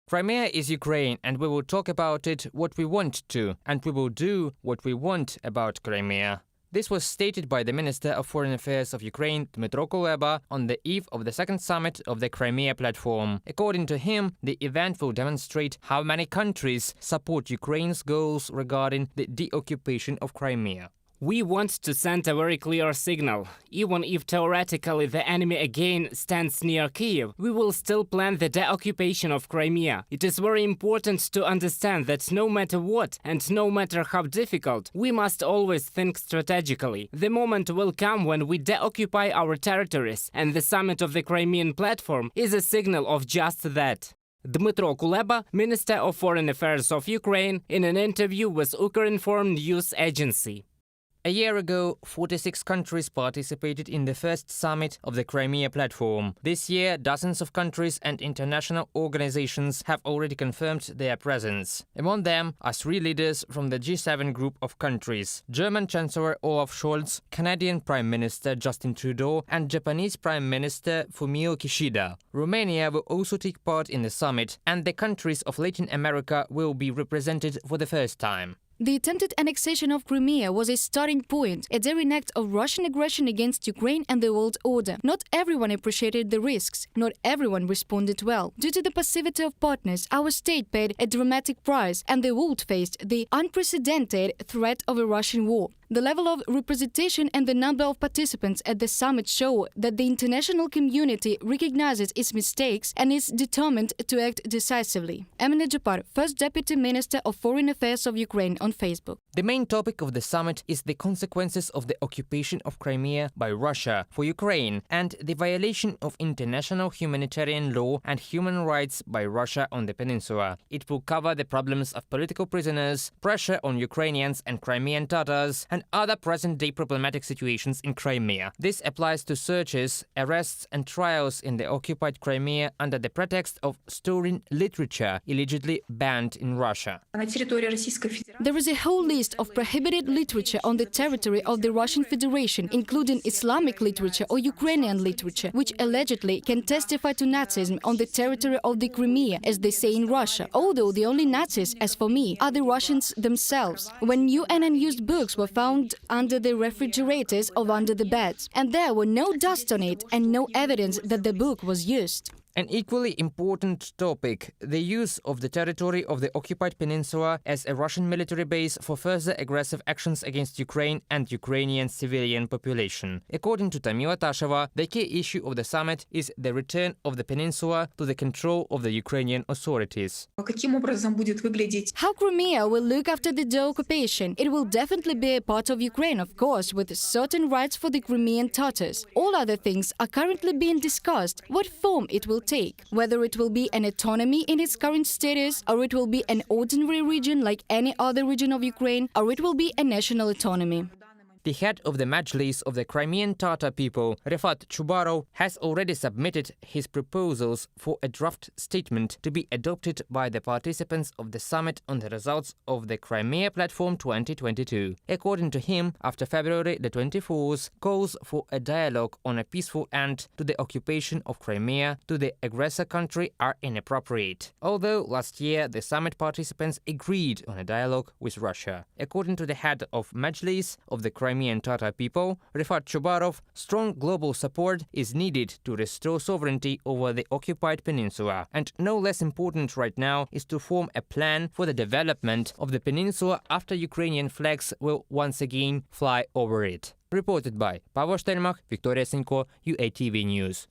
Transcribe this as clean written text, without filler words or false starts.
Crimea is Ukraine, and we will talk about it what we want to, and we will do what we want about Crimea. This was stated by the Minister of Foreign Affairs of Ukraine, Dmytro Kuleba, on the eve of the second summit of the Crimea Platform. According to him, the event will demonstrate how many countries support Ukraine's goals regarding the deoccupation of Crimea. We want to send a very clear signal. Even if theoretically the enemy again stands near Kyiv, we will still plan the deoccupation of Crimea. It is very important to understand that no matter what and no matter how difficult, we must always think strategically. The moment will come when we deoccupy our territories, and the summit of the Crimean Platform is a signal of just that. Dmytro Kuleba, Minister of Foreign Affairs of Ukraine, in an interview with Ukrinform news agency. A year ago, 46 countries participated in the first summit of the Crimea Platform. This year, dozens of countries and international organizations have already confirmed their presence. Among them are 3 leaders from the G7 group of countries: German Chancellor Olaf Scholz, Canadian Prime Minister Justin Trudeau, and Japanese Prime Minister Fumio Kishida. Romania will also take part in the summit, and the countries of Latin America will be represented for the first time. The attempted annexation of Crimea was a starting point, a daring act of Russian aggression against Ukraine and the world order. Not everyone appreciated the risks. Not everyone responded well. Due to the passivity of partners, our state paid a dramatic price, and the world faced the unprecedented threat of a Russian war. The level of representation and the number of participants at the summit show that the international community recognizes its mistakes and is determined to act decisively. Emine Japar, First Deputy Minister of Foreign Affairs of Ukraine, on Facebook. The main topic of the summit is the consequences of the occupation of Crimea by Russia for Ukraine and the violation of international humanitarian law and human rights by Russia on the peninsula. It will cover the problems of political prisoners, pressure on Ukrainians and Crimean Tatars, and other present-day problematic situations in Crimea. This applies to searches, arrests and trials in the occupied Crimea under the pretext of storing literature allegedly banned in Russia. There is a whole list of prohibited literature on the territory of the Russian Federation, including Islamic literature or Ukrainian literature, which allegedly can testify to Nazism on the territory of the Crimea, as they say in Russia. Although the only Nazis, as for me, are the Russians themselves. When new and unused books were found under the refrigerators or under the beds, and there were no dust on it and no evidence that the book was used. An equally important topic, the use of the territory of the occupied peninsula as a Russian military base for further aggressive actions against Ukraine and Ukrainian civilian population. According to Tamila Tasheva, the key issue of the summit is the return of the peninsula to the control of the Ukrainian authorities. How Crimea will look after the deoccupation? It will definitely be a part of Ukraine, of course, with certain rights for the Crimean Tatars. All other things are currently being discussed. What form it will take, whether it will be an autonomy in its current status, or it will be an ordinary region like any other region of Ukraine, or it will be a national autonomy. The head of the Majlis of the Crimean Tatar people, Refat Chubarov, has already submitted his proposals for a draft statement to be adopted by the participants of the summit on the results of the Crimea Platform 2022. According to him, after February the 24th, calls for a dialogue on a peaceful end to the occupation of Crimea to the aggressor country are inappropriate. Although last year the summit participants agreed on a dialogue with Russia. According to the head of Majlis of the Crimean Tatar people, Refat Chubarov, strong global support is needed to restore sovereignty over the occupied peninsula. And no less important right now is to form a plan for the development of the peninsula after Ukrainian flags will once again fly over it. Reported by Pavel Stelmach, Victoria Sinko, UATV News.